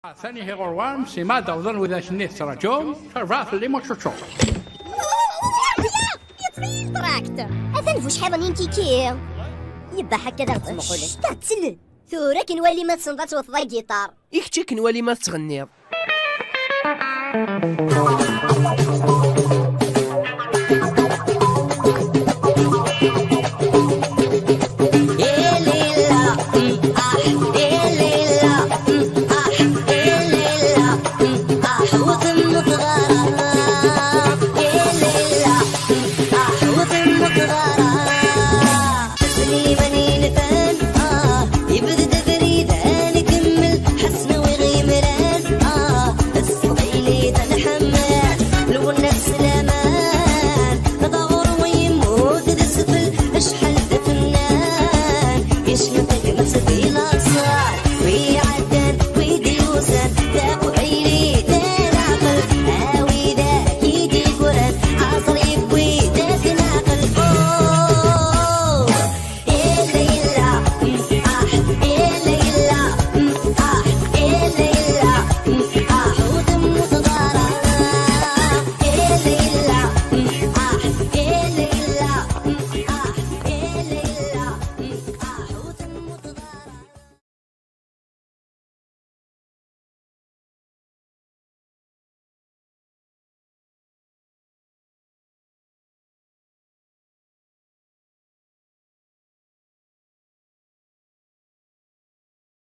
ثاني هيغوروان سيما دوضن وذا شنيت سراجوم شرفات اللي مشوشو يطفي التراكتر أثن فوش حيضنين كيكي يبا حكا دار تمقولي تتسلل ثورة كنولي ما تصنطات وثضا الجيتار إيكتي كنولي ما تغنيض اشحال فنان يشنق نفس